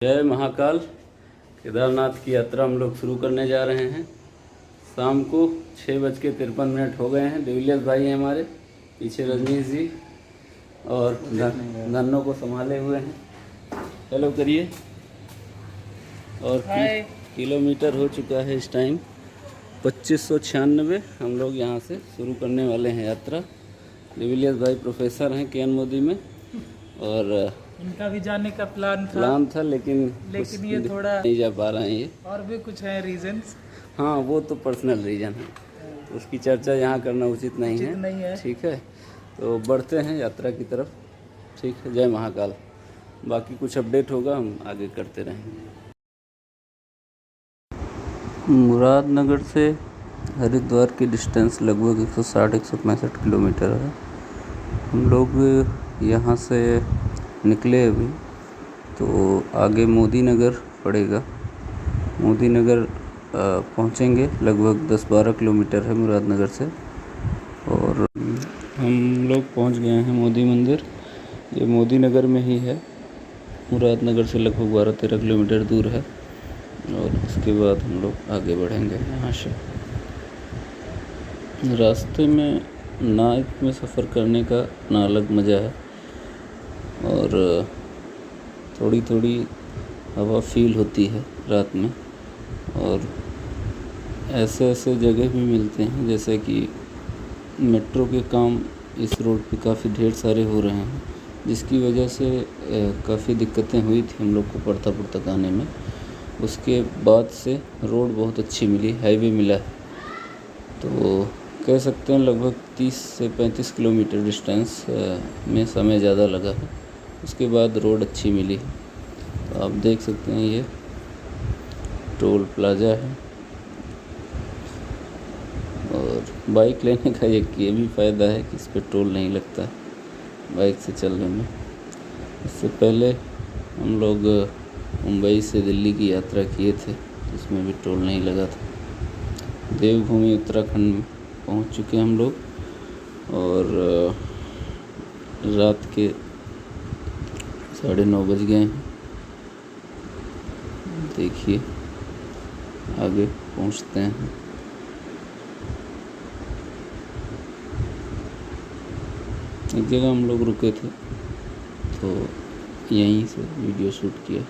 जय महाकाल। केदारनाथ की यात्रा हम लोग शुरू करने जा रहे हैं। शाम को 6:53 हो गए हैं। डिविलियर्स भाई हैं हमारे पीछे, रजनीश जी और धन्नो को संभाले हुए हैं। हेलो करिए। और किलोमीटर हो चुका है इस टाइम 2596। हम लोग यहाँ से शुरू करने वाले हैं यात्रा। डिविलियर्स भाई प्रोफेसर हैं के.एन. मोदी में, और इनका भी जाने का प्लान था लेकिन ये थोड़ा नहीं जा पा रहे हैं ये। और भी कुछ है रीजंस। हाँ, वो तो पर्सनल रीज़न है, तो उसकी चर्चा यहाँ करना उचित नहीं है। ठीक है, तो बढ़ते हैं यात्रा की तरफ। ठीक है, जय महाकाल। बाकी कुछ अपडेट होगा हम आगे करते रहेंगे। मुरादनगर से हरिद्वार की डिस्टेंस लगभग 160-165 किलोमीटर है। हम लोग यहाँ से निकले अभी, तो आगे मोदी नगर पड़ेगा। मोदी नगर पहुँचेंगे, लगभग 10-12 किलोमीटर है मुरादनगर से। और हम लोग पहुँच गए हैं मोदी मंदिर। ये मोदी नगर में ही है, मुरादनगर से लगभग 12-13 किलोमीटर दूर है। और उसके बाद हम लोग आगे बढ़ेंगे यहाँ से। रास्ते में नाइट में सफ़र करने का अपना अलग मज़ा है, और थोड़ी थोड़ी हवा फील होती है रात में। और ऐसे ऐसे जगह भी मिलते हैं, जैसे कि मेट्रो के काम इस रोड पे काफ़ी ढेर सारे हो रहे हैं, जिसकी वजह से काफ़ी दिक्कतें हुई थी हम लोग को पड़ता आने में। उसके बाद से रोड बहुत अच्छी मिली, हाईवे मिला है, तो कह सकते हैं लगभग 30 से 35 किलोमीटर डिस्टेंस में समय ज़्यादा लगा है। उसके बाद रोड अच्छी मिली है। तो आप देख सकते हैं ये टोल प्लाज़ा है। और बाइक लेने का एक ये भी फ़ायदा है कि इस पर टोल नहीं लगता बाइक से चलने में। इससे पहले हम लोग मुंबई से दिल्ली की यात्रा किए थे, इसमें भी टोल नहीं लगा था। देवभूमि उत्तराखंड में पहुंच चुके हम लोग, और रात के 9:30 बज गए हैं। देखिए आगे पहुंचते हैं। एक जगह हम लोग रुके थे, तो यहीं से वीडियो शूट किया।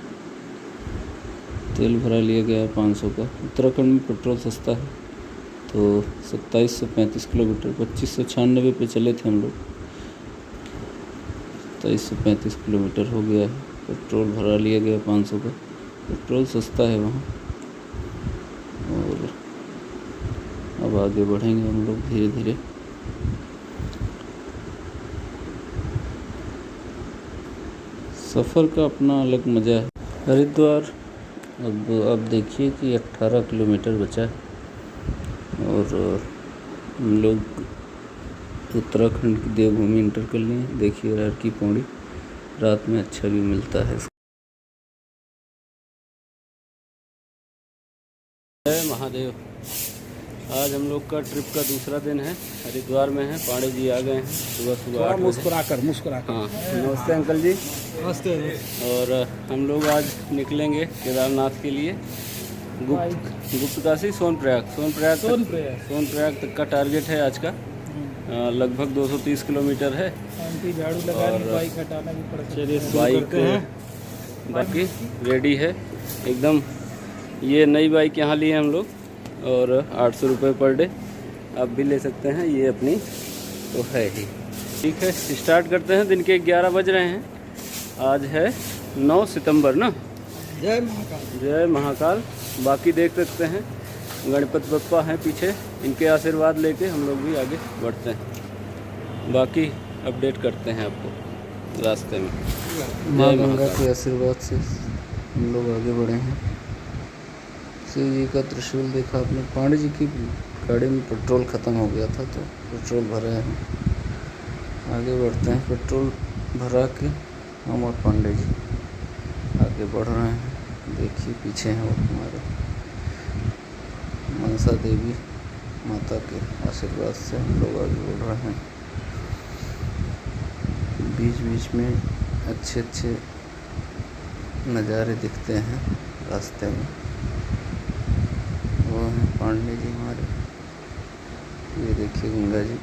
तेल भरा लिया गया है 500 का। उत्तराखंड में पेट्रोल सस्ता है, तो 27 से 35 किलोमीटर 2596 पे चले थे हम लोग। 27 से 35 किलोमीटर हो गया है। पेट्रोल भरा लिया गया 500 का। पेट्रोल सस्ता है वहाँ। और अब आगे बढ़ेंगे हम लोग धीरे धीरे। सफ़र का अपना अलग मज़ा है। हरिद्वार अब देखिए कि 18 किलोमीटर बचा है, और हम लोग उत्तराखंड की देवभूमि इंटर कर लिए। देखिए रात की पौड़ी, रात में अच्छा भी मिलता है। जय महादेव। आज हम लोग का ट्रिप का दूसरा दिन है। हरिद्वार में है, पांडे जी आ गए हैं सुबह 8 बजे। मुस्कुरा कर। हाँ, नमस्ते अंकल जी। नमस्ते। और हम लोग आज निकलेंगे केदारनाथ के लिए। गुप्तकाशी सोनप्रयाग तक का टारगेट है आज का। लगभग 230 किलोमीटर है। झाड़ू लगानी, बाइक हटाना भी पड़ता है। बाइक बाकी रेडी है एकदम। ये नई बाइक यहाँ ली है हम लोग, और 800 रुपये पर डे। आप भी ले सकते हैं, ये अपनी तो है ही। ठीक है, स्टार्ट करते हैं। दिन के 11 बज रहे हैं। आज है 9 सितंबर ना। जय महाकाल। जय महाकाल। बाकी देख सकते हैं गणपति बप्पा हैं पीछे, इनके आशीर्वाद लेके हम लोग भी आगे बढ़ते हैं। बाकी अपडेट करते हैं आपको रास्ते में। माँ गंगा के आशीर्वाद से हम लोग आगे बढ़े हैं। शिव जी का त्रिशूल देखा आपने। पांडे जी की गाड़ी में पेट्रोल ख़त्म हो गया था, तो पेट्रोल भरा है। आगे बढ़ते हैं। पेट्रोल भरा के हम और पांडे जी आगे बढ़ रहे हैं। देखिए पीछे हैं वो हमारे मनसा देवी माता के आशीर्वाद से हम लोग आगे बढ़ रहे हैं। बीच बीच में अच्छे नज़ारे दिखते हैं रास्ते में। वो हैं पांडे जी हमारे। ये देखिए गंगा जी,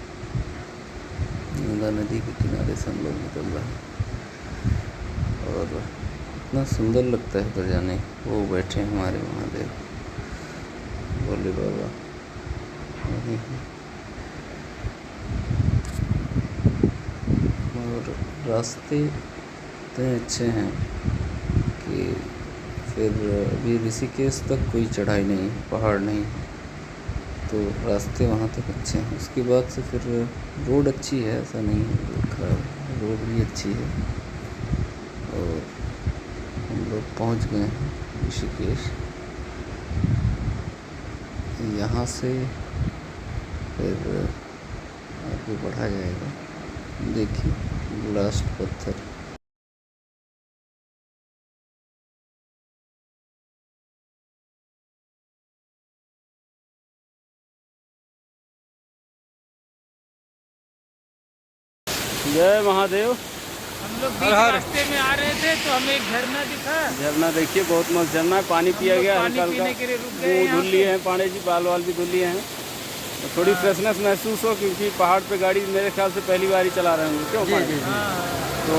गंगा नदी के किनारे से हम लोग निकल रहे हैं और इतना सुंदर लगता है उधर जाने। वो बैठे हैं हमारे महादेव भोले बाबा वहीं हैं। और रास्ते इतने अच्छे हैं कि फिर अभी ऋषिकेश तक कोई चढ़ाई नहीं है, पहाड़ नहीं है, तो रास्ते वहाँ तक अच्छे हैं। उसके बाद से फिर रोड अच्छी है, ऐसा नहीं है रोड खराब है, रोड भी अच्छी है। और हम लोग पहुँच गए हैं ऋषिकेश। यहाँ से फिर आगे बढ़ा जाएगा। देखिए लास्ट पत्थर। जय महादेव। हम लोग बीच रास्ते में आ रहे थे तो हमें एक झरना दिखा। झरना देखिए, बहुत मस्त झरना है। पानी पिया गया हल्का हल्का, मुँह धुल लिए हैं पांडे जी, बाल वाल भी धुल लिए हैं। तो थोड़ी फ्रेशनेस महसूस हो, क्योंकि पहाड़ पे गाड़ी मेरे ख्याल से पहली बार ही चला रहे होंगे। क्यों पांडे जी? तो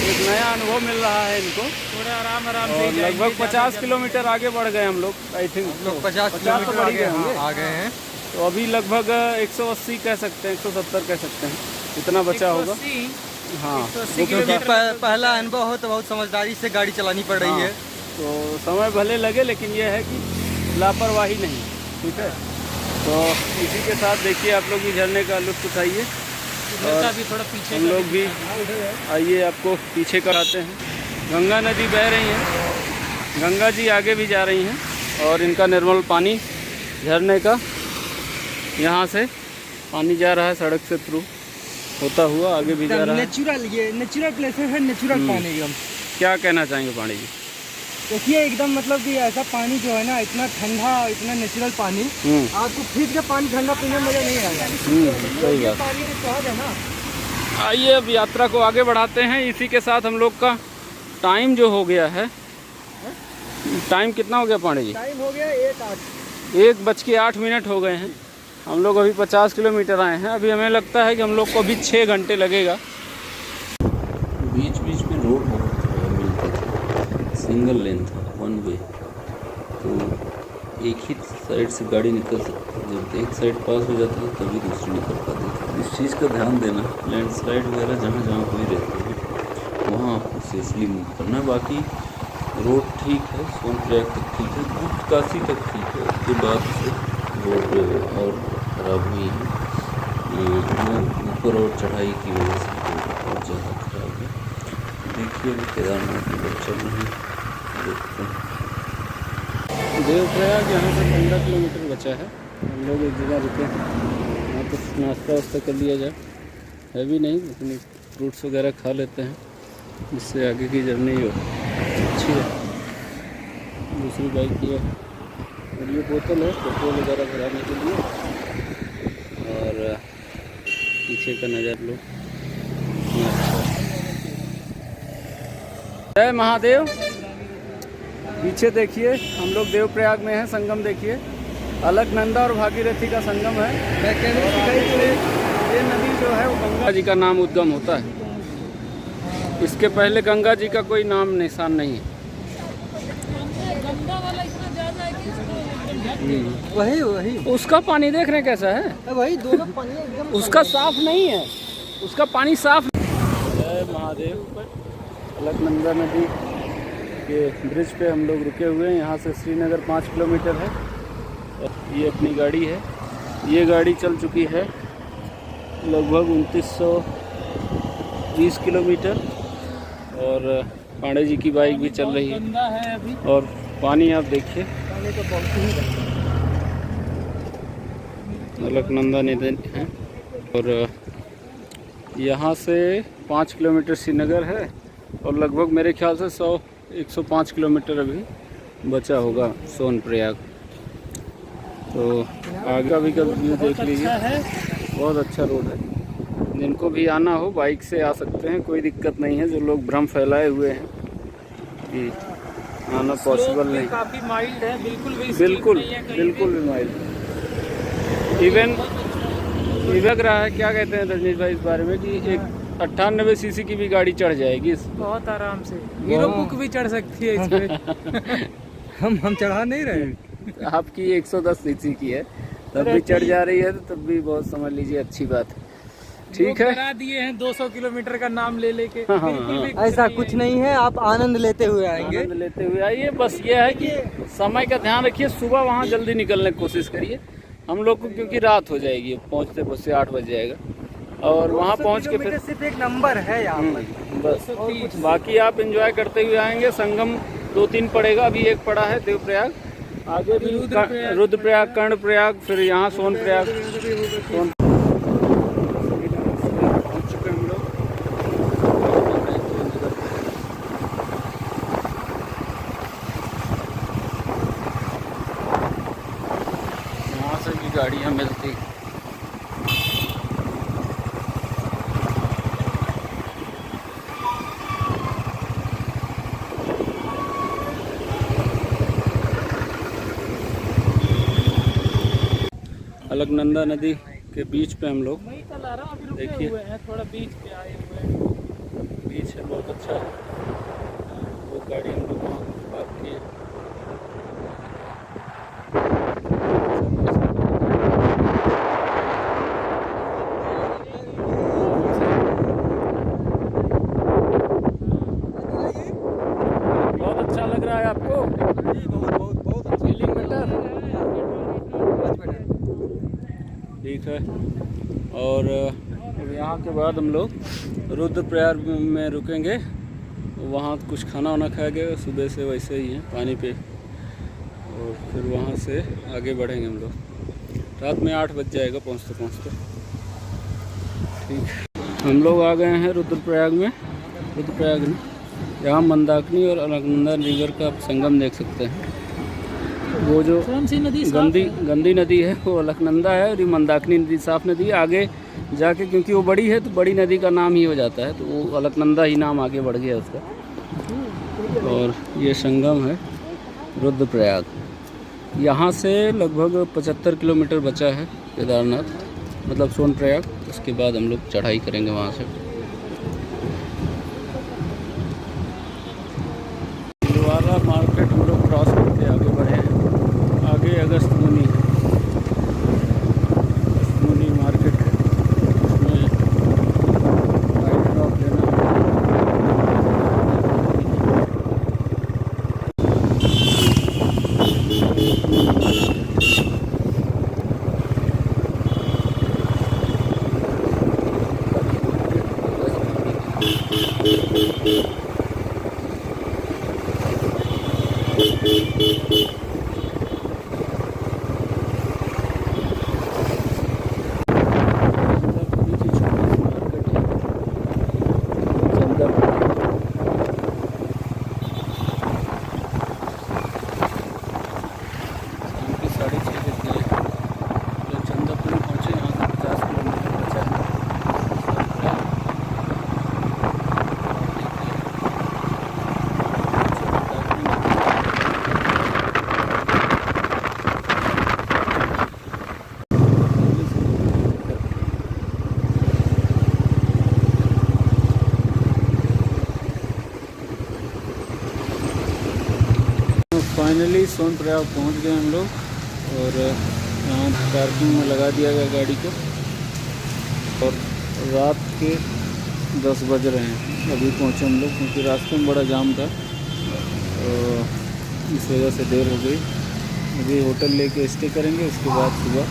एक नया अनुभव मिल रहा है इनको। थोड़ा आराम और से लगभग 50 किलोमीटर आगे बढ़ गए हम लोग। आई थिंक 50 तो बढ़ गए होंगे। आ गए हैं। तो अभी लगभग 180 कह सकते हैं, 170 कह सकते हैं, इतना बचा होगा। हाँ, क्योंकि पहला अनुभव हो तो बहुत समझदारी से गाड़ी चलानी पड़ रही है। तो समय भले लगे, लेकिन यह है कि लापरवाही नहीं। ठीक है, तो इसी के साथ देखिए आप लोग भी झरने का लुत्फ उठाइए और भी थोड़ा पीछे हम लोग भी आइए आपको पीछे कराते हैं। गंगा नदी बह रही है, गंगा जी आगे भी जा रही हैं और इनका निर्मल पानी झरने का यहाँ से पानी जा रहा है सड़क से थ्रू होता हुआ आगे भी जा रहा है। नेचुरल, ये नेचुरल प्लेसेस है, नेचुरल पानी एकदम। क्या कहना चाहेंगे पांडे जी? देखिए एकदम मतलब कि ऐसा पानी जो है ना, इतना ठंडा, इतना नेचुरल पानी, आपको फ्रिज का पानी ठंडा पीने में मजा नहीं आएगा। सही बात। पानी के स्वाद है ना। आइए अब यात्रा को आगे बढ़ाते हैं। इसी के साथ हम लोग का टाइम जो हो गया है, टाइम कितना हो गया पांडे जी? टाइम हो गया 1:08 हो गए हैं। हम लोग अभी 50 किलोमीटर आए हैं। अभी हमें लगता है कि हम लोग को अभी 6 घंटे लगेगा। बीच बीच में रोड बहुत मिलते थे, सिंगल लेन था, 1 वे, तो एक ही साइड से गाड़ी निकल सकती थी। जब एक साइड पास हो जाता था तभी दूसरी निकल पाती थी। इस चीज़ का ध्यान देना, लैंडस्लाइड वगैरह जहाँ जहाँ हुई रहती है वहाँ आपको सेफली मूव करना। बाकी रोड ठीक है, सोनप्रयाग तक ठीक है, गुप्त काशी तक ठीक है। उसके बाद से रोड और ख़राब हुई है, वो ऊपर और चढ़ाई की वजह से बहुत ज़्यादा ख़राब है। देखिए अभी केदारनाथ की तरफ चल रहे हैं, देखते हैं। देवप्रयाग यहाँ से 15 किलोमीटर बचा है। हम लोग एक जगह रुके हैं, वहाँ कुछ नाश्ता वास्ता कर लिया जाए, हैवी नहीं, लेकिन फ्रूट्स वगैरह खा लेते हैं, जिससे आगे की जर्नी अच्छी है। दूसरी बाइक की है और ये बोतल है पेट्रोल वगैरह भराने के लिए। और पीछे का नज़र लो। जय महादेव। पीछे देखिए हम लोग देवप्रयाग में हैं, संगम देखिए, अलकनंदा और भागीरथी का संगम है। ये नदी जो है वो गंगा जी का नाम उद्गम होता है। इसके पहले गंगा जी का कोई नाम निशान नहीं है। वही उसका पानी देख रहे हैं कैसा है, वही दोनों पानी एकदम उसका साफ नहीं है, उसका पानी साफ। जय महादेव। अलकनंदा नदी के ब्रिज पे हम लोग रुके हुए हैं। यहाँ से श्रीनगर 5 किलोमीटर है। ये अपनी गाड़ी है, ये गाड़ी चल चुकी है लगभग 2920 किलोमीटर और पांडे जी की बाइक भी चल रही है। और पानी आप देखिए, अलकनंदा नदी है और यहाँ से 5 किलोमीटर श्रीनगर है और लगभग मेरे ख्याल से 105 किलोमीटर अभी बचा होगा सोनप्रयाग। तो आगे का भी व्यू देख लीजिए, बहुत अच्छा रोड है। जिनको भी आना हो बाइक से आ सकते हैं, कोई दिक्कत नहीं है। जो लोग भ्रम फैलाए हुए हैं कि आना पॉसिबल नहीं। काफी माइल्ड है, बिल्कुल भी बिल्कुल नहीं है कहीं बिल्कुल भी माइल्ड। इवन लग रहा है, क्या कहते हैं रजनीश भाई इस बारे में, कि एक 98 सीसी की भी गाड़ी चढ़ जाएगी इस पे। बहुत आराम से हीरो बुक भी चढ़ सकती है इस पे। हम चढ़ा नहीं रहे। आपकी 110 सीसी की है, तब भी चढ़ जा रही है, तो तब भी बहुत समझ लीजिए अच्छी बात है। ठीक है, करा दिए हैं 200 किलोमीटर का नाम ले लेके। हाँ, बिल्कुल भी ऐसा कुछ नहीं है, आप आनंद लेते हुए आएंगे। आनंद लेते हुए आइए। बस ये है कि समय का ध्यान रखिए, सुबह वहाँ जल्दी निकलने की कोशिश करिए। हम लोग को क्योंकि रात हो जाएगी, पहुँचते पहुँचते 8 बज जाएगा, और वहाँ पहुँच के फिर सिर्फ एक नंबर है यहाँ पर। बस बाकी आप एंजॉय करते हुए आएंगे। संगम 2-3 पड़ेगा, अभी एक पड़ा है देवप्रयाग, आगे भी रुद्रप्रयाग, कर्णप्रयाग, फिर यहाँ सोनप्रयाग। पहुँच चुके हम लोग। यहाँ से भी गाड़ियाँ मिलती। अलकनंदा नदी के बीच पे हम लोग, देखिए थोड़ा बीच पे आए हुए हैं। बीच है, बहुत अच्छा है। वो गाड़ी हम लोग वहाँ पार्क किए। बहुत अच्छा लग रहा है आपको? बहुत फीलिंग बेटर? ठीक है। और अब यहाँ के बाद हम लोग रुद्रप्रयाग में रुकेंगे, वहाँ कुछ खाना वाना खाएंगे। सुबह से वैसे ही है पानी पे, और फिर वहाँ से आगे बढ़ेंगे हम लोग। रात में 8 बज जाएगा पहुँचते पहुँचते। ठीक, हम लोग आ गए हैं रुद्रप्रयाग में। रुद्रप्रयाग में यहाँ मंदाकिनी और अलकनंदा रिवर का आप संगम देख सकते हैं। वो जो कौन सी नदी गंदी नदी है वो अलकनंदा है, और ये मंदाकिनी नदी साफ नदी है। आगे जाके क्योंकि वो बड़ी है तो बड़ी नदी का नाम ही हो जाता है, तो वो अलकनंदा ही नाम आगे बढ़ गया उसका। और ये संगम है रुद्रप्रयाग। यहाँ से लगभग 75 किलोमीटर बचा है केदारनाथ, मतलब सोनप्रयाग। उसके बाद हम लोग चढ़ाई करेंगे वहाँ से। दिलवारा मार्केट हम लोग क्रॉस करके आगे बढ़े हैं। आगे अगस्त मुनि मार्केट है, उसमें राइट ड्रॉप लेना है। फाइनली सोनप्रयाग पहुंच गए हम लोग, और यहाँ पार्किंग में लगा दिया गया गाड़ी को। और रात के 10 बज रहे हैं, अभी पहुँचे हम लोग, क्योंकि रास्ते में बड़ा जाम था, तो इस वजह से देर हो गई। अभी होटल लेके स्टे करेंगे, उसके बाद सुबह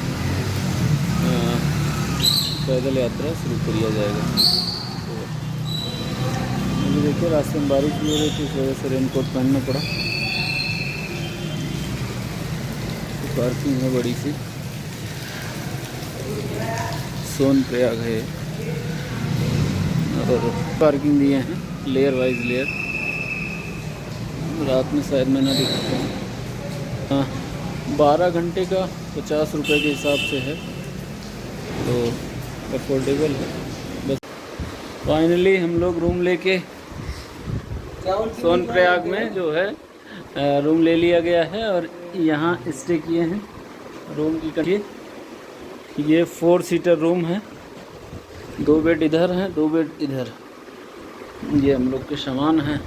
पैदल यात्रा शुरू किया जाएगा। तो अभी देखिए रास्ते में बारिश भी हो रही थी, इस वजह से रेनकोट पहनना पड़ा। पार्किंग है बड़ी सी, सोनप्रयाग है, और पार्किंग दिए हैं लेयर वाइज लेयर। रात में शायद मैं ना दिखा पाऊँ। हाँ, 12 घंटे का 50 रुपये के हिसाब से है, तो अफोर्डेबल है। बस फाइनली हम लोग रूम लेके सोनप्रयाग में जो है रूम ले लिया गया है और यहाँ स्टे किए हैं। रूम की करिए, ये 4 सीटर रूम है, 2 बेड इधर हैं, 2 बेड इधर। ये हम लोग के सामान हैं,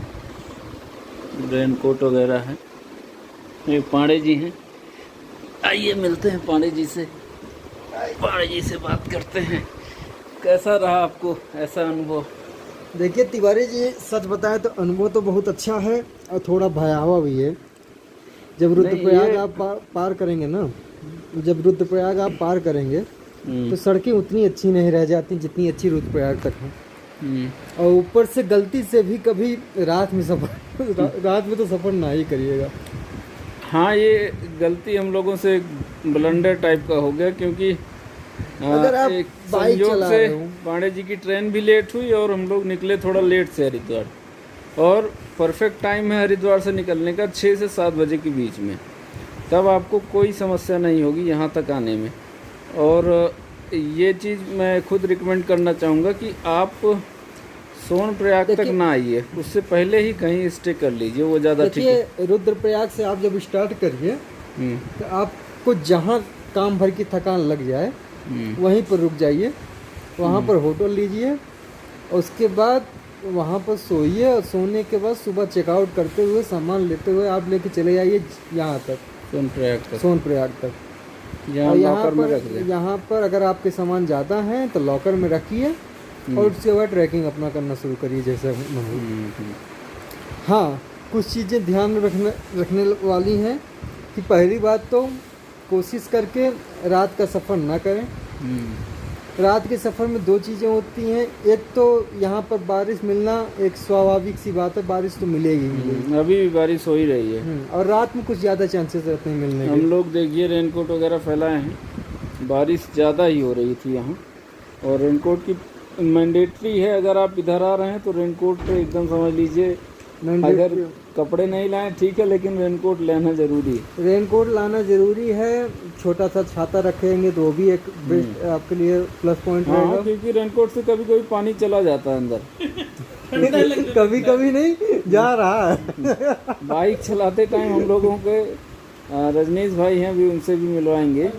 रेन कोट वगैरह है। ये पांडे जी हैं, आइए मिलते हैं पांडे जी से, पांडे जी से बात करते हैं। कैसा रहा आपको ऐसा अनुभव? देखिए तिवारी जी, सच बताएं तो अनुभव तो बहुत अच्छा है और थोड़ा भयावह भी है। जब रुद्रप्रयाग आप पार करेंगे ना, जब रुद्रप्रयाग आप पार करेंगे तो सड़कें उतनी अच्छी नहीं रह जाती जितनी अच्छी रुद्रप्रयाग तक है। और ऊपर से गलती से भी कभी रात में तो सफ़र ना ही करिएगा। हाँ, ये गलती हम लोगों से ब्लंडर टाइप का हो गया, क्योंकि अगर आप एक बाइक संयोग चला से रहे हो, पांडे जी की ट्रेन भी लेट हुई और हम लोग निकले थोड़ा लेट से हरिद्वार, और परफेक्ट टाइम है हरिद्वार से निकलने का 6 से 7 बजे के बीच में। तब आपको कोई समस्या नहीं होगी यहाँ तक आने में। और ये चीज़ मैं खुद रिकमेंड करना चाहूँगा कि आप सोनप्रयाग तक ना आइए, उससे पहले ही कहीं स्टे कर लीजिए, वो ज़्यादा ठीक है। देखिए रुद्रप्रयाग से आप जब स्टार्ट करिए तो आपको जहाँ काम भर की थकान लग जाए वहीं पर रुक जाइए, वहाँ पर होटल लीजिए, उसके बाद वहाँ पर सोइए, और सोने के बाद सुबह चेकआउट करते हुए सामान लेते हुए आप लेके चले जाइए यहाँ तक, सोनप्रयाग तक। और यहाँ पर अगर आपके सामान ज़्यादा हैं तो लॉकर में रखिए और उसके बाद ट्रैकिंग अपना करना शुरू करिए जैसे हाँ, कुछ चीज़ें ध्यान में रखने वाली हैं कि पहली बात तो कोशिश करके रात का सफ़र ना करें। रात के सफ़र में 2 चीज़ें होती हैं, एक तो यहाँ पर बारिश मिलना एक स्वाभाविक सी बात है, बारिश तो मिलेगी, अभी भी बारिश हो ही रही है, और रात में कुछ ज़्यादा चांसेस रहते हैं मिलने के। हम लोग देखिए रेनकोट वगैरह फैलाए हैं, बारिश ज़्यादा ही हो रही थी यहाँ, और रेनकोट की मैंडेटरी है। अगर आप इधर आ रहे हैं तो रेनकोट एकदम समझ लीजिए, अगर कपड़े नहीं लाए ठीक है, लेकिन रेनकोट लेना ज़रूरी है। रेनकोट लाना ज़रूरी है। छोटा सा छाता रखेंगे तो वो भी एक बेस्ट आपके लिए प्लस पॉइंट रहेगा, क्योंकि रेनकोट से कभी कभी पानी चला जाता है अंदर। कभी कभी नहीं जा रहा है। बाइक चलाते टाइम हम लोगों के रजनीश भाई हैं, भी उनसे भी मिलवाएंगे।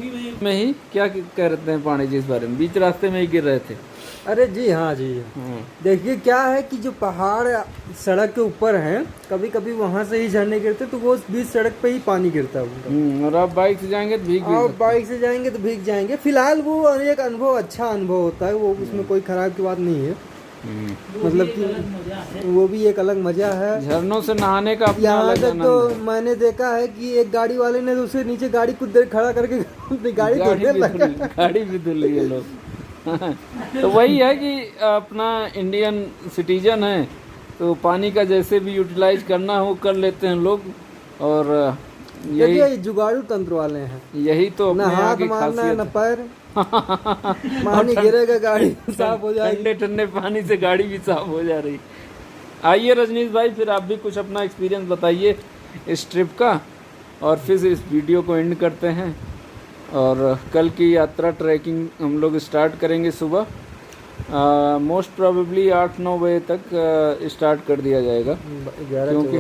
में ही क्या कह रहे हैं पांडे जी इस बारे में? बीच रास्ते में ही गिर रहे थे। अरे जी हाँ जी हाँ। देखिए क्या है कि जो पहाड़ सड़क के ऊपर हैं, कभी कभी वहाँ से ही झरने गिरते तो वो बीच सड़क पे ही पानी गिरता है। और आप बाइक से जाएंगे तो भीग जाएंगे। फिलहाल वो एक अनुभव, अच्छा अनुभव होता है वो, उसमें कोई खराब की बात नहीं है। मतलब कि वो भी एक अलग मजा है झरनों से नहाने का। यहाँ तक तो मैंने देखा है कि एक गाड़ी वाले ने उसके नीचे गाड़ी कुछ देर खड़ा करके गाड़ी भी धुल ली है लोग। तो वही है कि अपना इंडियन सिटीजन है तो पानी का जैसे भी यूटिलाइज करना हो कर लेते हैं लोग, और यही जुगाड़ू तंत्र वाले हैं। यही तो ना हाथ मारना है ना पैर पानी गिरेगा गाड़ी साफ हो जाएगी। ठंडे पानी से गाड़ी भी साफ हो जा रही। आइए रजनीश भाई, फिर आप भी कुछ अपना एक्सपीरियंस बताइए इस ट्रिप का, और फिर इस वीडियो को एंड करते हैं। और कल की यात्रा ट्रैकिंग हम लोग स्टार्ट करेंगे सुबह, मोस्ट प्रोबेबली 8-9 बजे तक स्टार्ट कर दिया जाएगा, क्योंकि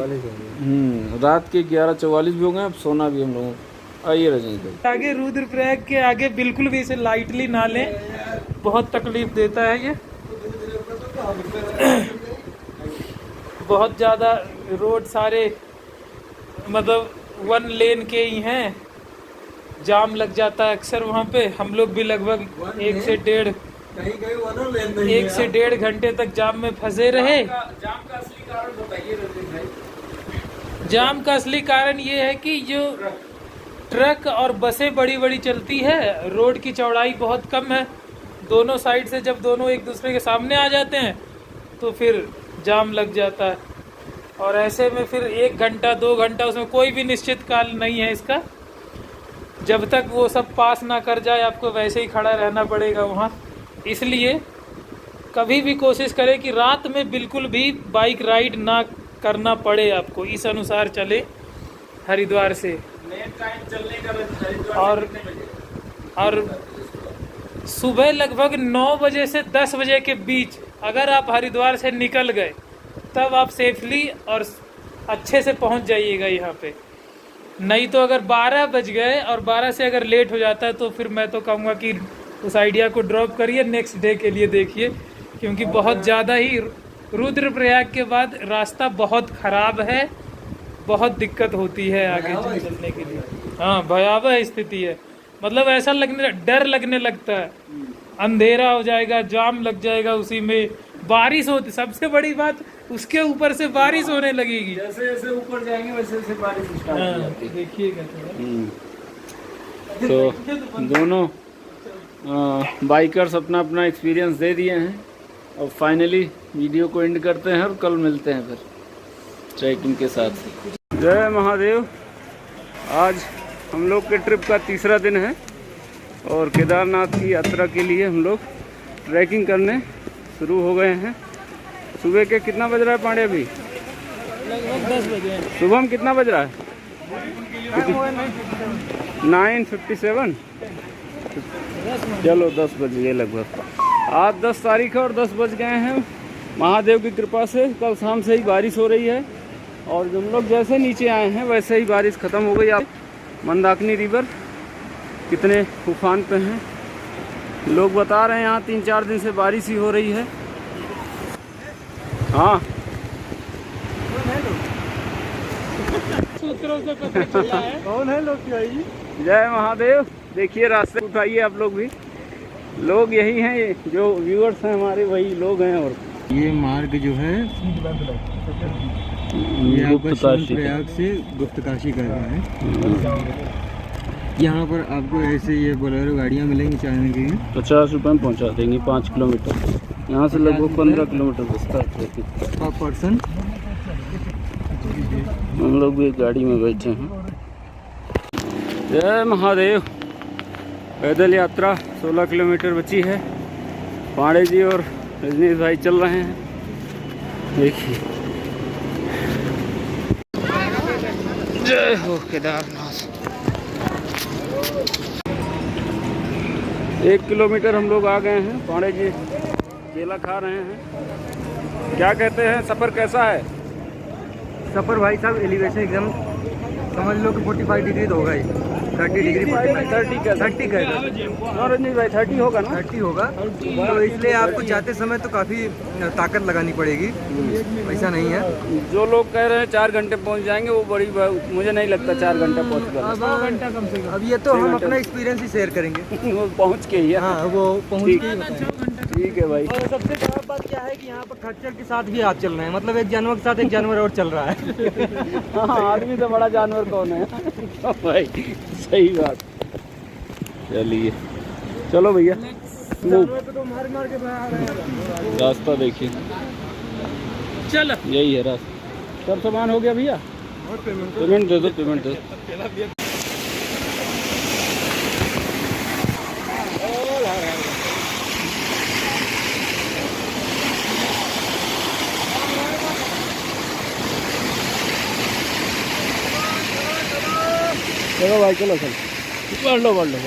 रात के 11:44 भी हो गए, अब सोना भी हम लोगों को। आइए रजनीश भाई। आगे रुद्रप्रयाग के आगे बिल्कुल भी इसे लाइटली ना लें, बहुत तकलीफ देता है ये। बहुत ज़्यादा रोड सारे मतलब 1 लेन के ही हैं, जाम लग जाता है अक्सर वहाँ पे। हम लोग भी लगभग 1 से 1.5 घंटे तक जाम में फंसे रहे। जाम का असली कारण बताइए रजनीश भाई। जाम का असली कारण ये है कि जो ट्रक और बसें बड़ी बड़ी चलती है, रोड की चौड़ाई बहुत कम है, दोनों साइड से जब दोनों एक दूसरे के सामने आ जाते हैं तो फिर जाम लग जाता है। और ऐसे में फिर 1 घंटा 2 घंटा, उसमें कोई भी निश्चित काल नहीं है इसका। जब तक वो सब पास ना कर जाए आपको वैसे ही खड़ा रहना पड़ेगा वहाँ। इसलिए कभी भी कोशिश करें कि रात में बिल्कुल भी बाइक राइड ना करना पड़े आपको, इस अनुसार चले हरिद्वार से। टाइम चलने का और सुबह लगभग 9 बजे से 10 बजे के बीच अगर आप हरिद्वार से निकल गए तब आप सेफली और अच्छे से पहुंच जाइएगा यहाँ पे। नहीं तो अगर 12 बज गए और 12 से अगर लेट हो जाता है तो फिर मैं तो कहूँगा कि उस आइडिया को ड्रॉप करिए, नेक्स्ट डे के लिए देखिए, क्योंकि बहुत ज़्यादा ही रुद्रप्रयाग के बाद रास्ता बहुत ख़राब है, बहुत दिक्कत होती है आगे चलने के लिए। हाँ, भयावह स्थिति है, मतलब ऐसा डर लगने लगता है, अंधेरा हो जाएगा, जाम लग जाएगा, उसी में बारिश होती, सबसे बड़ी बात उसके ऊपर से बारिश होने लगेगी। जैसे जैसे ऊपर जाएंगे वैसे वैसे बारिश स्टार्ट हो जाती है। देखिएगा तो दोनों बाइकर्स अपना अपना एक्सपीरियंस दे दिए हैं और फाइनली वीडियो को एंड करते हैं और कल मिलते हैं फिर ट्रैकिंग के साथ। जय महादेव। आज हम लोग के ट्रिप का तीसरा दिन है और केदारनाथ की यात्रा के लिए हम लोग ट्रैकिंग करने शुरू हो गए हैं। सुबह के कितना बज रहा है पांडे? अभी लगभग 10 बजे। सुबह में कितना बज रहा है? 9:57। चलो 10 बज गए लगभग। आज 10 तारीख है और 10 बज गए हैं। महादेव की कृपा से कल शाम से ही बारिश हो रही है और हम लोग जैसे नीचे आए हैं वैसे ही बारिश ख़त्म हो गई। आप मंदाकिनी रिवर कितने तूफान पे हैं, लोग बता रहे हैं यहाँ 3-4 दिन से बारिश ही हो रही है। हाँ, सूत्रों से पता चला है। कौन है लोग? जय महादेव। देखिए रास्ते उठाइए आप लोग भी, लोग यही हैं, ये जो व्यूअर्स हैं हमारे वही लोग हैं। और ये मार्ग जो है ये आपका प्रयाग से गुप्तकाशी कर रहा है। यहाँ पर आपको ऐसे ये बोलेरो गाड़ियाँ मिलेंगी चलाने के लिए। 50 रुपये में पहुँचा देंगे 5 किलोमीटर। यहाँ से लगभग 15 किलोमीटर बसता है पर पर्सन। हम लोग भी एक गाड़ी में बैठे हैं। जय महादेव। पैदल यात्रा 16 किलोमीटर बची है। पांडे जी और रजनीश भाई चल रहे हैं। देखिए, जय हो केदारनाथ। 1 किलोमीटर हम लोग आ गए हैं। पांडे जी केला खा रहे हैं। क्या कहते हैं, सफ़र कैसा है? सफ़र भाई साहब एलिवेशन एकदम समझ लो कि 45 डिग्री तो होगा ही। 30 डिग्री 30 का रजनीश भाई 30 होगा ना? 30 होगा। तो इसलिए आपको जाते समय तो काफ़ी ताकत लगानी पड़ेगी, ऐसा नहीं है। जो लोग कह रहे हैं 4 घंटे पहुंच जाएंगे वो बड़ी मुझे नहीं लगता 4 घंटे पहुंच गए। 2 घंटा कम से कम। अब ये तो हम अपना एक्सपीरियंस ही शेयर करेंगे। वो पहुंच के ही है। हाँ, वो पहुँच के। ठीक है भाई। और सबसे खराब बात क्या है कि यहाँ पर खच्चर के साथ भी हाथ चल रहे हैं, मतलब एक जानवर के साथ एक जानवर और चल रहा है। हाँ, आदमी तो बड़ा जानवर कौन है भाई, सही बात। चलिए, चलो भैया तो मार मार के बाहर आ रहे हैं। रास्ता देखिए, चलो यही है रास्ता। सब सामान हो गया भैया? पेमेंट दे दो, पेमेंट दे दो। चलो भाई, चलो बढ़ लो।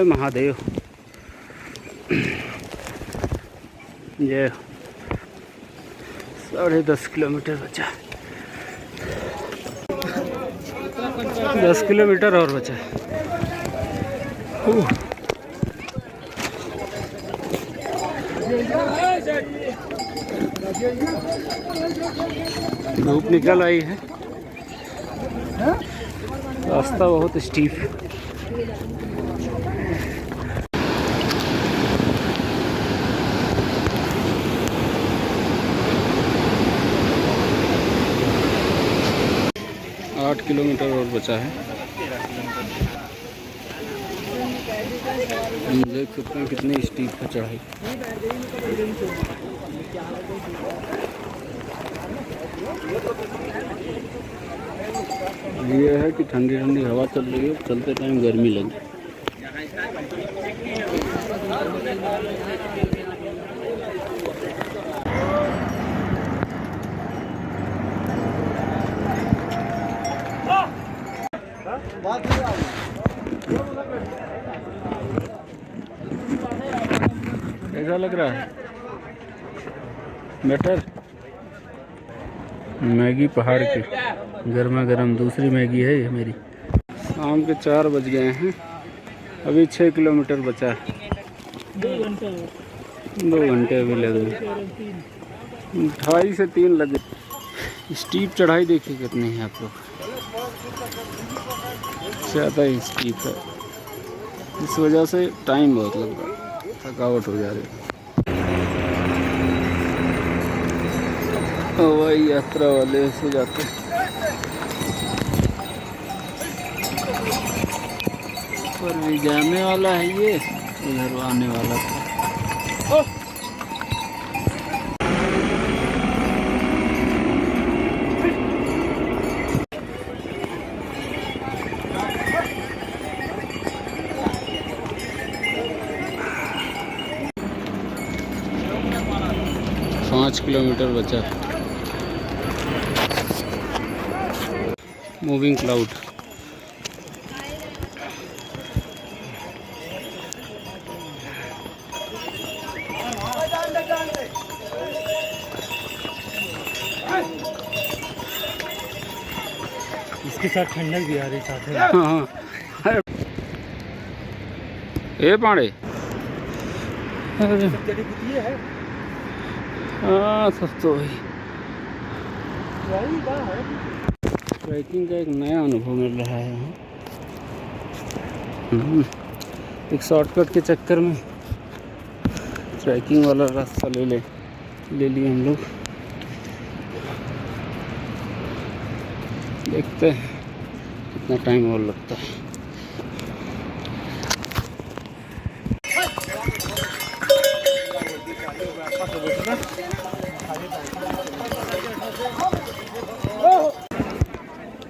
महादेव। ये 10.5 किलोमीटर बचा, 10 किलोमीटर और बचा। धूप निकल आई है, रास्ता बहुत स्टीप है। 8 किलोमीटर और बचा है। हम देख सकते हैं कितनी स्टीप है चढ़ाई। ये है कि ठंडी ठंडी हवा चल रही है, चलते टाइम गर्मी लगी। कैसा लग रहा है? बेटर? मैगी पहाड़ की गर्मा गर्म दूसरी मैगी है ये मेरी। शाम के 4 बज गए हैं, अभी 6 किलोमीटर बचा है। 2 घंटे अभी लगे, 2.5 से 3 लगे। स्टीप चढ़ाई देखिए कितनी है आप लोग, ज़्यादा ही स्टीप है, इस वजह से टाइम बहुत लग रहा है, थकावट हो जा रही है। हवाई यात्रा वाले से जाते हैं, पर भी जाने वाला है ये, उधर आने वाला था। 5 किलोमीटर बचा। Moving cloud. इसके साथ ठंडक भी आ रही साथ में। हाँ ए पाड़े, अरे हाँ सब तो वही। ट्रैकिंग का एक नया अनुभव मिल रहा है यहाँ। एक शॉर्टकट के चक्कर में ट्रैकिंग वाला रास्ता ले लिए हम लोग। देखते हैं कितना टाइम और लगता है।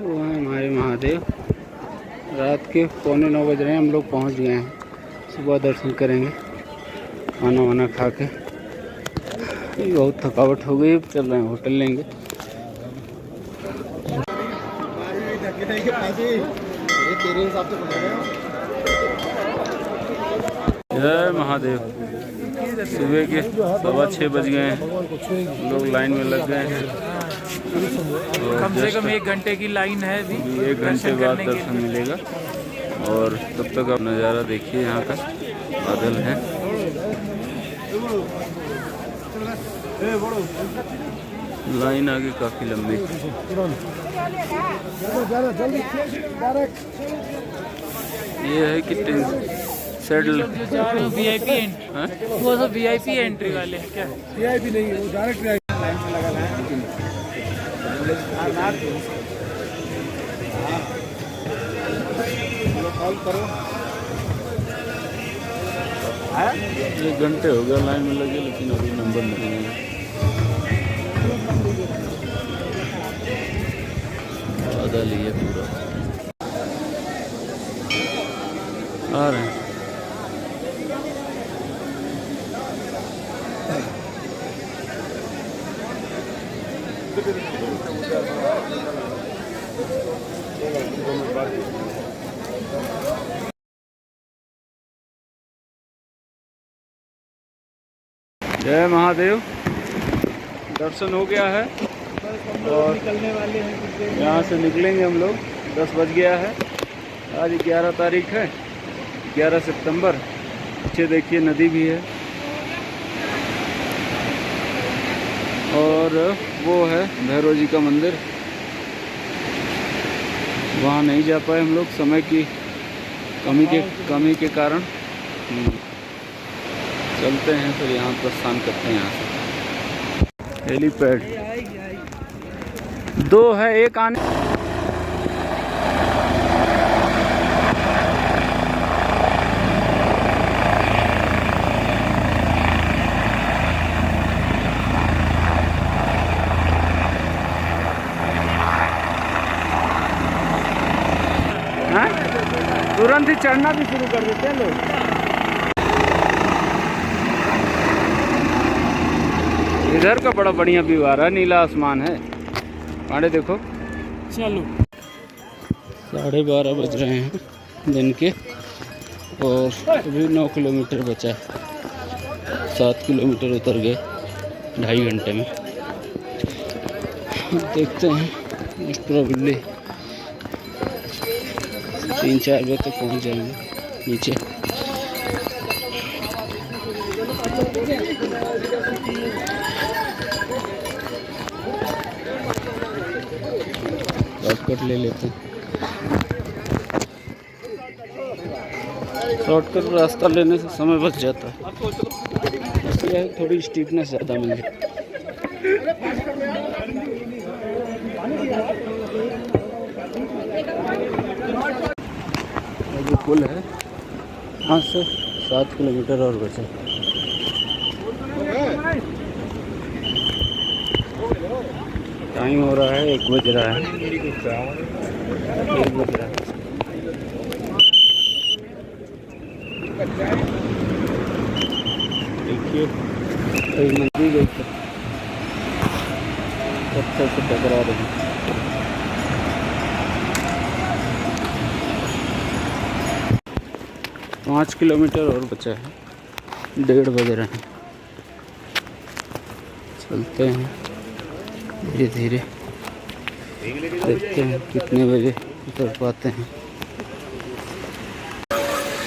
वो है हमारे महादेव। रात के 8:45 बज रहे हैं, हम लोग पहुंच गए हैं। सुबह दर्शन करेंगे, खाना वाना खा के। बहुत थकावट हो गई, चल रहे हैं होटल लेंगे। जय महादेव। सुबह के 6:15 बज गए हैं, लोग लाइन में लग गए हैं। कम से कम 1 घंटे की लाइन है अभी। 1 घंटे बाद दर्शन मिलेगा। और तब तक आप नज़ारा देखिए, यहाँ का बादल है। लाइन आगे काफ़ी लंबी। ये है कि सेटल VIP एंट्री, वो सब VIP एंट्री वाले हैं क्या? VIP नहीं, वो डायरेक्ट लाइन में लगा है। कॉल करो। 1 घंटे हो गया लाइन में लगे, लेकिन अभी नंबर नहीं है। बादल ही है पूरा। आ रहे हैं। जय महादेव। दर्शन हो गया है और निकलने वाले हैं। यहाँ से निकलेंगे हम लोग। 10 बज गया है। आज 11 तारीख है, 11 सितंबर। पीछे देखिए नदी भी है और वो है भैरव जी का मंदिर। वहाँ नहीं जा पाए हम लोग, समय की कमी के कारण। चलते हैं फिर, यहाँ प्रस्थान करते हैं। यहाँ से हेलीपैड 2 है, एक आने तुरंत ही चढ़ना भी शुरू कर देते हैं लोग। इधर का बड़ा बढ़िया व्यू आ रहा है, नीला आसमान है। पांडे देखो। चलो 12:30 बज रहे हैं दिन के और अभी 9 किलोमीटर बचा है। 7 किलोमीटर उतर गए 2.5 घंटे में। देखते हैं, मोस्ट प्रोबेबली 3-4 बजे तक पहुंच जाएंगे नीचे। शॉर्टकट ले लेते हैं। शॉर्टकट रास्ता लेने से समय बच जाता है, इसलिए थोड़ी स्टीपनेस ज़्यादा मिल जाती है। जो पुल है वहाँ से 7 किलोमीटर और बचा। टाइम हो रहा है 1 बज रहा है। 1 बज रहा है। देखिए कई नदी गई पत्थर से टकरा रही है। 5 किलोमीटर और बचा है। 1:30 बज रहे हैं। चलते हैं धीरे धीरे, देखते हैं कितने बजे उतर पाते हैं।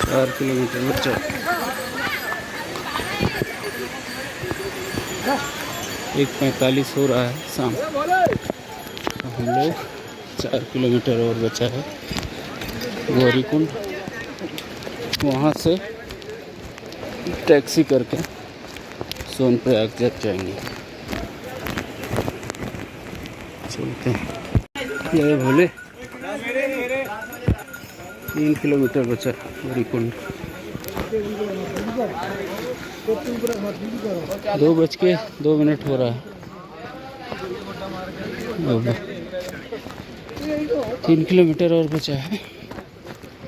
4 किलोमीटर बचा। 1:45 हो रहा है शाम। तो हम लोग 4 किलोमीटर और बचा है। गौरीकुंड, वहाँ से टैक्सी करके सोनप्रयाग तक जाएंगे। चलते हैं। ये भोले 3 किलोमीटर बचा गौरीकुंड। 2:02 हो रहा है। अब 3 किलोमीटर और बचा है।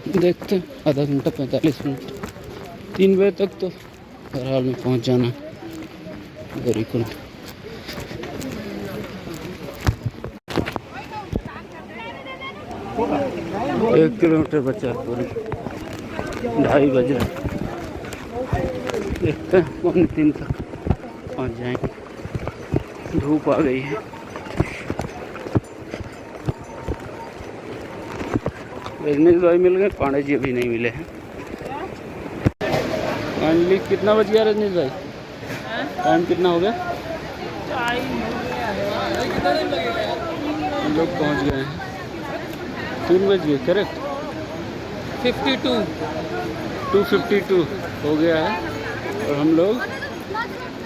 देखते हैं, आधा घंटा 45 मिनट। 3 बजे तक तो हर हाल में पहुंच जाना गौरीकुंड। एक किलोमीटर बचा है पूरी। 2:30 बज रहे। देखते हैं 2:45 तक पहुंच जाएंगे। धूप आ गई है। रजनीश भाई मिल गए, पांडे जी अभी नहीं मिले हैं। फाइनली कितना बज गया रजनीश भाई? टाइम कितना हो गया? हम लोग पहुंच गए हैं। 3 बज गए करेक्ट। 2:52 हो गया है और हम लोग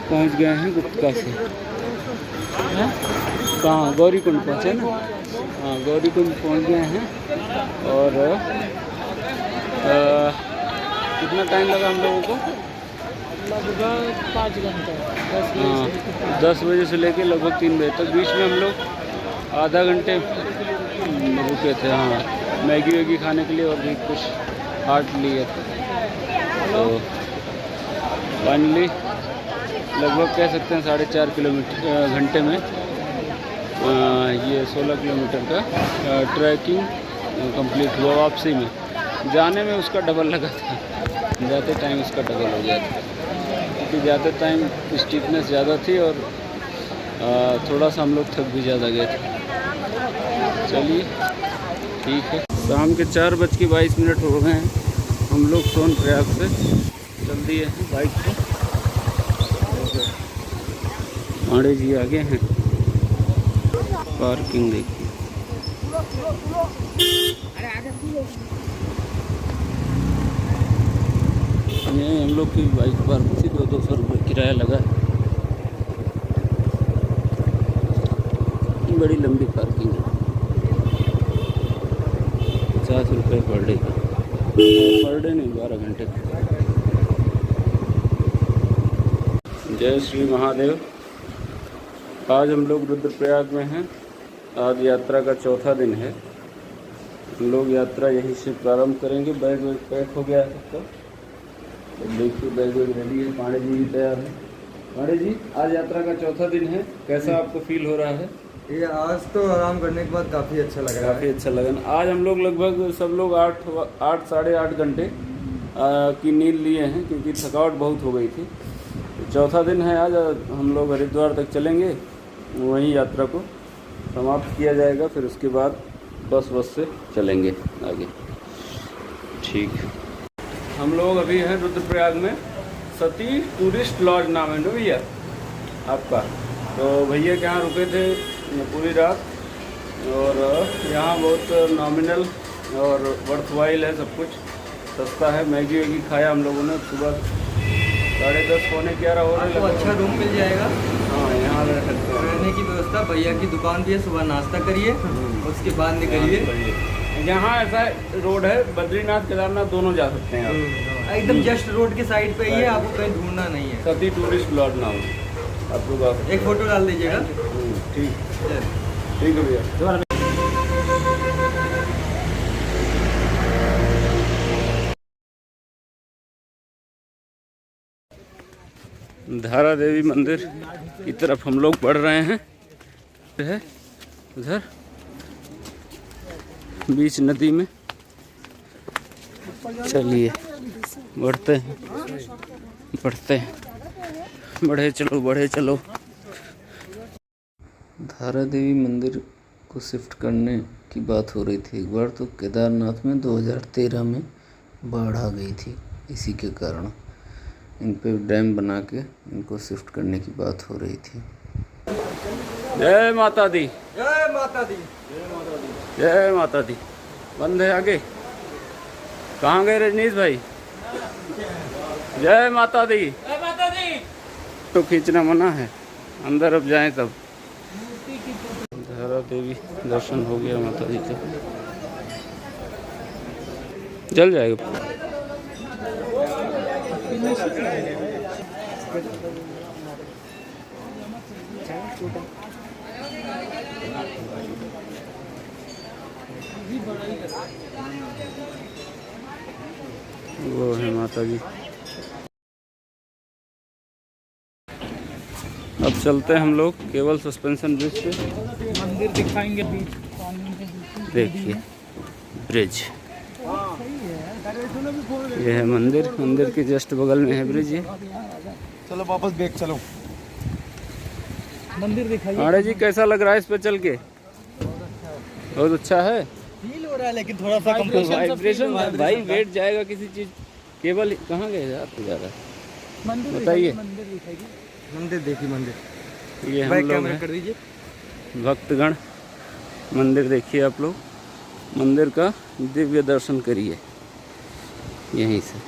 पहुंच गए हैं गुप्तका से। कहाँ? गौरीकुंड पहुँचे ना। हाँ, गौरीकुंड पहुँच गए हैं। और कितना टाइम लगा हम लोगों को? लगभग 5 घंटे। 10 बजे से लेके लगभग 3 बजे तक। बीच में हम लोग आधा घंटे रुके थे। हाँ, मैगी वैगी खाने के लिए और भी कुछ हाट लिए थे। तो फाइनली लगभग कह सकते हैं 4.5 किलोमीटर घंटे में ये 16 किलोमीटर का ट्रैकिंग कंप्लीट हुआ। वापसी में, जाने में उसका डबल लगा था, जाते टाइम उसका डबल हो गया था, क्योंकि जाते टाइम स्टीपनेस ज़्यादा थी और थोड़ा सा हम लोग थक भी ज़्यादा गए थे। चलिए ठीक है। शाम के 4:22 हो गए हैं। हम लोग सोनप्रयाग से चल दिए हैं बाइक पे। पांडे जी आगे हैं। पार्किंग देखिए। ये हम लोग की बाइक पार्क थी। 200 रुपये किराया लगा है। बड़ी लंबी पार्किंग है। 50 रुपये पर डे का। पर डे नहीं, 12 घंटे का। जय श्री महादेव। आज हम लोग रुद्रप्रयाग में हैं। आज यात्रा का चौथा दिन है। हम लोग यात्रा यहीं से प्रारंभ करेंगे। बैग वैग पैक हो गया है सबका, तो देखिए बैग वैग रेडी है। पांडे जी भी तैयार है। पांडे जी, आज यात्रा का चौथा दिन है, कैसा आपको फील हो रहा है? ये आज तो आराम करने के बाद काफ़ी अच्छा लग रहा है। काफ़ी अच्छा लगा। आज हम लोग लगभग सब लोग 8 साढ़े 8 घंटे की नींद लिए हैं, क्योंकि थकावट बहुत हो गई थी। तो चौथा दिन है आज। हम लोग हरिद्वार तक चलेंगे, वहीं यात्रा को समाप्त किया जाएगा, फिर उसके बाद बस से चलेंगे आगे। ठीक, हम लोग अभी हैं रुद्रप्रयाग में। सती टूरिस्ट लॉज नाम है ना भैया आपका? तो भैया के यहाँ रुके थे पूरी रात, और यहाँ बहुत नॉमिनल और वर्थवाइल है, सब कुछ सस्ता है। मैगी वैगी खाया हम लोगों ने। सुबह 10:30 पौने 11 हो रहे आपको अच्छा रूम मिल जाएगा। हाँ, यहाँ रह सकते हैं। रहने की व्यवस्था, भैया की दुकान भी है। सुबह नाश्ता करिए, उसके बाद निकलिए। यहाँ ऐसा रोड है, बद्रीनाथ केदारनाथ दोनों जा सकते हैं आप। एकदम जस्ट रोड के साइड पे ही है, आपको कहीं ढूंढना नहीं है। सती टूरिस्ट लॉज नाम है, आप लोग आ सकते हैं। एक फोटो डाल दीजिएगा। ठीक है भैया। धारा देवी मंदिर की तरफ हम लोग बढ़ रहे हैं। है उधर बीच नदी में। चलिए बढ़ते हैं, बढ़े चलो। धारा देवी मंदिर को शिफ्ट करने की बात हो रही थी। एक बार तो केदारनाथ में 2013 में बाढ़ आ गई थी, इसी के कारण इन पे डैम बना के इनको शिफ्ट करने की बात हो रही थी। जय माता दी, जय माता दी, जय माता दी। बंद है आगे। कहाँ गए रजनीश भाई? जय माता दी। जय माता दी। तो खींचना मना है, अंदर अब जाएं तब। धारा देवी दर्शन हो गया माता जी का। जल जाएगा। वो है माता जी। अब चलते हैं हम लोग केवल सस्पेंशन ब्रिज पे। मंदिर दिखाएंगे बीच। देखिए ब्रिज, ये है मंदिर। मंदिर के जस्ट बगल में है ब्रिज। ये चलो वापस बैक चलो। मंदिर दिखाइए। आड़े जी, कैसा लग रहा है इस पे चल के? बहुत अच्छा है। फील हो रहा है, लेकिन थोड़ा सा वाइब्रेशन भाई, बैठ जाएगा किसी चीज। केवल कहाँ गए यार जा रहा है? मंदिर बताइए। मंदिर दिखाइए। मंदिर देखिए, मंदिर ये हम लोग हैं कर दीजिए। भक्तगण। मंदिर देखिए आप लोग, मंदिर का दिव्य दर्शन करिए यहीं से।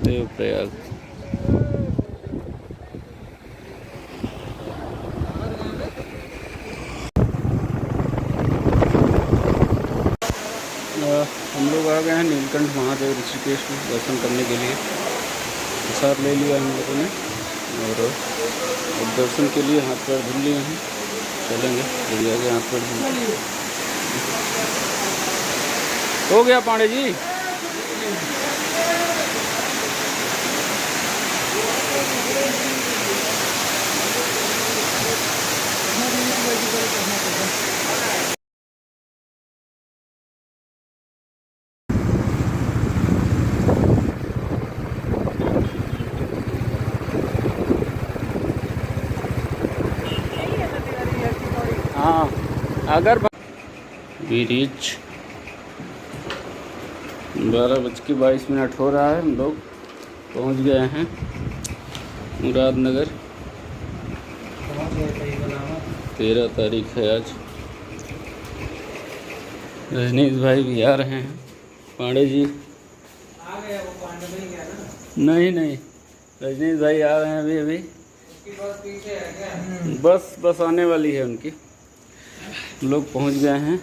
देवप्रयाग। हम लोग आ गए हैं नीलकंठ महादेव ऋषिकेश में दर्शन करने के लिए। प्रसाद ले लिया हम लोगों ने, और अब दर्शन के लिए हाथ पैर धुल लिए हैं। चलेंगे फिर आगे हाथ पैर धुल। हो गया पांडे जी। हाँ, अगर वी रीच 12:22 हो रहा है। हम लोग पहुंच गए हैं मुरादनगर। 13 तारीख है आज। रजनीश भाई भी आ रहे हैं। पांडे जी नहीं, रजनीश भाई आ रहे हैं अभी। बस आने वाली है उनकी, लोग पहुंच गए हैं।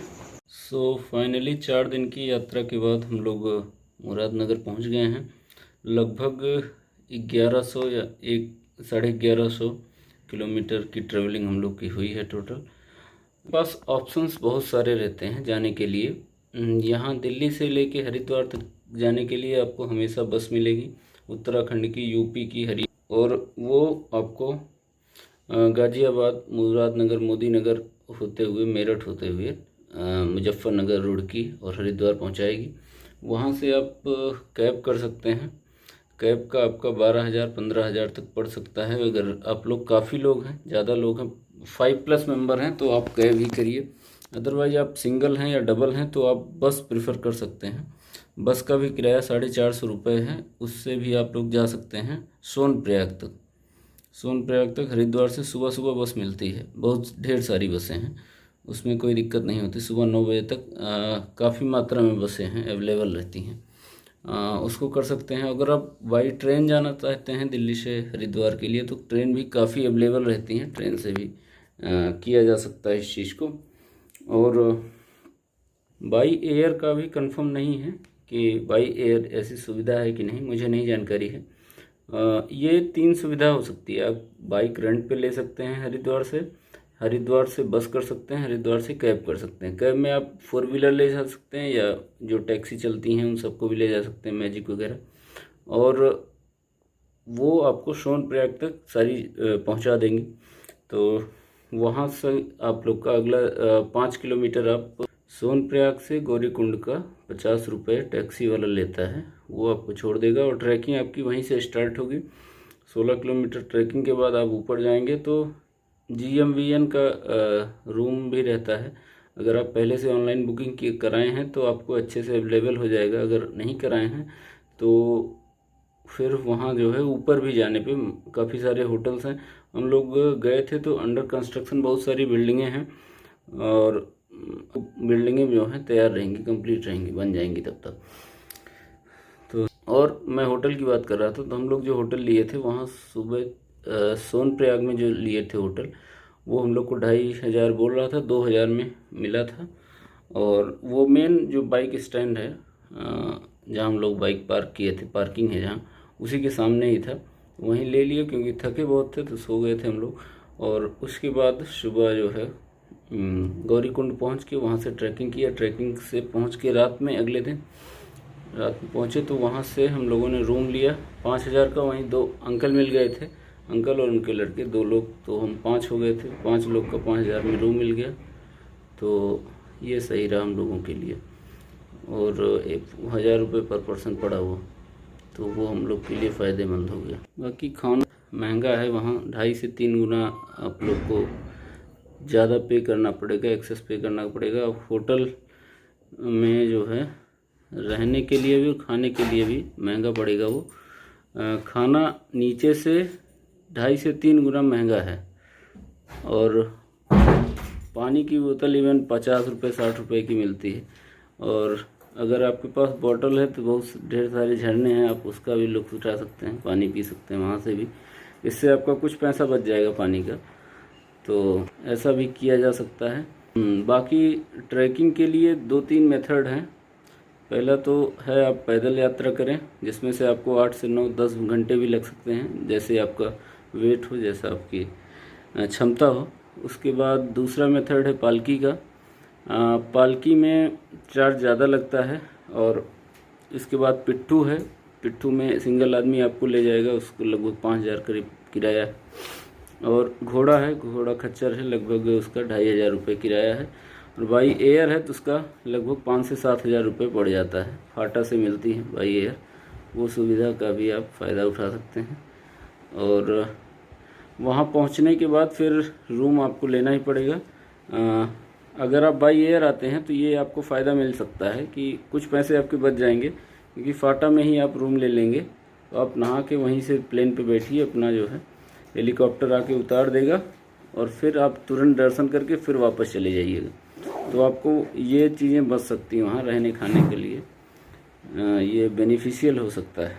सो फाइनली 4 दिन की यात्रा के बाद हम लोग मुरादनगर पहुंच गए हैं। लगभग 1100 या 1150 किलोमीटर की ट्रेवलिंग हम लोग की हुई है टोटल। पास ऑप्शंस बहुत सारे रहते हैं जाने के लिए। यहाँ दिल्ली से लेके हरिद्वार तक जाने के लिए आपको हमेशा बस मिलेगी, उत्तराखंड की, यूपी की, और वो आपको गाज़ियाबाद, मुरादनगर, मोदीनगर होते हुए, मेरठ होते हुए मुजफ्फरनगर, रुड़की और हरिद्वार पहुंचाएगी। वहां से आप कैब कर सकते हैं। कैब का आपका 12,000 15,000 तक पड़ सकता है। अगर आप लोग काफ़ी लोग हैं, ज़्यादा लोग हैं, 5+ मेंबर हैं, तो आप कैब ही करिए। अदरवाइज आप सिंगल हैं या डबल हैं तो आप बस प्रेफर कर सकते हैं। बस का भी किराया 450 रुपये है। उससे भी आप लोग जा सकते हैं सोनप्रयाग तक। सोनप्रयाग तक हरिद्वार से सुबह सुबह बस मिलती है, बहुत ढेर सारी बसें हैं, उसमें कोई दिक्कत नहीं होती। सुबह 9 बजे तक काफ़ी मात्रा में बसें हैं, अवेलेबल रहती हैं। उसको कर सकते हैं। अगर आप बाई ट्रेन जाना चाहते हैं दिल्ली से हरिद्वार के लिए तो ट्रेन भी काफ़ी अवेलेबल रहती हैं, ट्रेन से भी किया जा सकता है इस चीज़ को। और बाई एयर का भी कंफर्म नहीं है कि बाई एयर ऐसी सुविधा है कि नहीं, मुझे नहीं जानकारी है। ये 3 सुविधा हो सकती है। आप बाइक रेंट पे ले सकते हैं हरिद्वार से बस कर सकते हैं, हरिद्वार से कैब कर सकते हैं। कैब में आप 4 व्हीलर ले जा सकते हैं या जो टैक्सी चलती हैं उन सबको भी ले जा सकते हैं, मैजिक वगैरह, और वो आपको सोनप्रयाग तक सारी पहुंचा देंगी। तो वहां से आप लोग का अगला 5 किलोमीटर आप सोनप्रयाग से गौरीकुंड का 50 रुपये टैक्सी वाला लेता है, वो आपको छोड़ देगा और ट्रैकिंग आपकी वहीं से स्टार्ट होगी। 16 किलोमीटर ट्रैकिंग के बाद आप ऊपर जाएंगे तो GMVN का रूम भी रहता है। अगर आप पहले से ऑनलाइन बुकिंग कराए हैं तो आपको अच्छे से अवेलेबल हो जाएगा। अगर नहीं कराए हैं तो फिर वहाँ जो है ऊपर भी जाने पे काफ़ी सारे होटल्स हैं। हम लोग गए थे तो अंडर कंस्ट्रक्शन बहुत सारी बिल्डिंगें हैं और बिल्डिंगें जो हैं तैयार रहेंगी, कंप्लीट रहेंगी, बन जाएंगी तब तक। तो और मैं होटल की बात कर रहा था, तो हम लोग जो होटल लिए थे वहाँ सुबह सोनप्रयाग में जो लिए थे होटल, वो हम लोग को 2,500 बोल रहा था, 2,000 में मिला था। और वो मेन जो बाइक स्टैंड है जहाँ हम लोग बाइक पार्क किए थे, पार्किंग है जहाँ, उसी के सामने ही था, वहीं ले लिए क्योंकि थके बहुत थे तो सो गए थे हम लोग। और उसके बाद सुबह जो है गौरीकुंड पहुँच के वहाँ से ट्रैकिंग किया। ट्रैकिंग से पहुँच के रात में, अगले दिन रात में पहुँचे तो वहाँ से हम लोगों ने रूम लिया 5,000 का। वहीं 2 अंकल मिल गए थे, अंकल और उनके लड़के, 2 लोग, तो हम 5 हो गए थे। 5 लोग का 5,000 में रूम मिल गया, तो ये सही रहा हम लोगों के लिए। और 1,000 रुपये पर पर्सन पड़ा हुआ, तो वो हम लोग के लिए फ़ायदेमंद हो गया। बाकी खाना महंगा है वहाँ, 2.5 से 3 गुना आप लोग को ज़्यादा पे करना पड़ेगा, एक्सेस पे करना पड़ेगा। होटल में जो है रहने के लिए भी और खाने के लिए भी महंगा पड़ेगा। वो खाना नीचे से 2.5 से 3 गुना महंगा है। और पानी की बोतल इवन 50 रुपये 60 रुपये की मिलती है। और अगर आपके पास बॉटल है तो बहुत ढेर सारे झरने हैं, आप उसका भी लुत्फ़ उठा सकते हैं, पानी पी सकते हैं वहाँ से भी। इससे आपका कुछ पैसा बच जाएगा पानी का, तो ऐसा भी किया जा सकता है। बाकी ट्रैकिंग के लिए 2-3 मेथड हैं। पहला तो है आप पैदल यात्रा करें, जिसमें से आपको 8 से 9-10 घंटे भी लग सकते हैं, जैसे आपका वेट हो, जैसा आपकी क्षमता हो। उसके बाद दूसरा मेथड है पालकी का। पालकी में चार्ज ज़्यादा लगता है। और इसके बाद पिट्ठू है, पिट्ठू में सिंगल आदमी आपको ले जाएगा, उसको लगभग 5,000 करीब किराया है। और घोड़ा है, घोड़ा खच्चर है, लगभग उसका 2,500 रुपये किराया है। और बाई एयर है तो उसका लगभग 5 से 7,000 रुपये पड़ जाता है। फाटा से मिलती है बाई एयर, वो सुविधा का भी आप फ़ायदा उठा सकते हैं। और वहाँ पहुँचने के बाद फिर रूम आपको लेना ही पड़ेगा। अगर आप बाई एयर आते हैं तो ये आपको फ़ायदा मिल सकता है कि कुछ पैसे आपके बच जाएंगे, क्योंकि फाटा में ही आप रूम ले लेंगे। तो आप नहा के वहीं से प्लेन पे बैठिए, अपना जो है हेलीकॉप्टर आके उतार देगा और फिर आप तुरंत दर्शन करके फिर वापस चले जाइएगा। तो आपको ये चीज़ें बच सकती हैं वहाँ रहने खाने के लिए, ये बेनिफिशियल हो सकता है।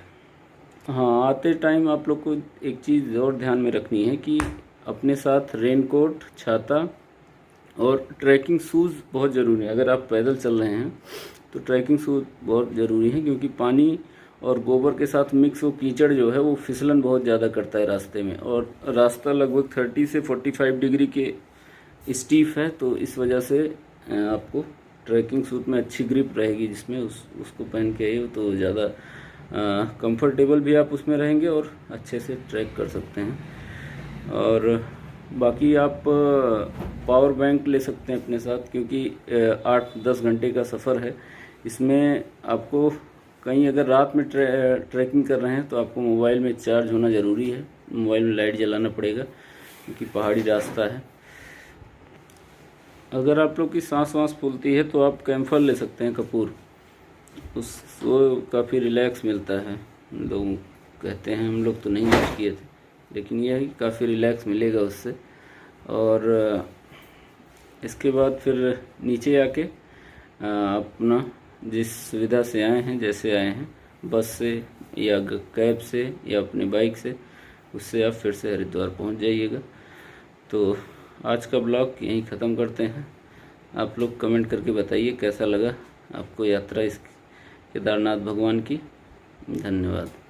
हाँ, आते टाइम आप लोग को एक चीज़ और ध्यान में रखनी है कि अपने साथ रेनकोट, छाता और ट्रैकिंग शूज़ बहुत ज़रूरी है। अगर आप पैदल चल रहे हैं तो ट्रैकिंग शूज़ बहुत ज़रूरी है, क्योंकि पानी और गोबर के साथ मिक्स वो कीचड़ जो है वो फिसलन बहुत ज़्यादा करता है रास्ते में, और रास्ता लगभग 30 से 45 डिग्री के स्टीफ है, तो इस वजह से आपको ट्रैकिंग सूट में अच्छी ग्रिप रहेगी, जिसमें उसको पहन के आइए तो ज़्यादा कंफर्टेबल भी आप उसमें रहेंगे और अच्छे से ट्रैक कर सकते हैं। और बाकी आप पावर बैंक ले सकते हैं अपने साथ, क्योंकि 8-10 घंटे का सफ़र है। इसमें आपको कहीं अगर रात में ट्रैकिंग कर रहे हैं तो आपको मोबाइल में चार्ज होना ज़रूरी है, मोबाइल में लाइट जलाना पड़ेगा, क्योंकि पहाड़ी रास्ता है। अगर आप लोग की सांस फूलती है तो आप कैम्फर ले सकते हैं, कपूर, उसको काफ़ी रिलैक्स मिलता है। लोग कहते हैं, हम लोग तो नहीं यूज़ किए थे, लेकिन यह है कि काफ़ी रिलैक्स मिलेगा उससे। और इसके बाद फिर नीचे आके अपना जिस सुविधा से आए हैं, जैसे आए हैं, बस से या कैब से या अपनी बाइक से, उससे आप फिर से हरिद्वार पहुंच जाइएगा। तो आज का ब्लॉग यहीं ख़त्म करते हैं। आप लोग कमेंट करके बताइए कैसा लगा आपको यात्रा इस केदारनाथ भगवान की। धन्यवाद।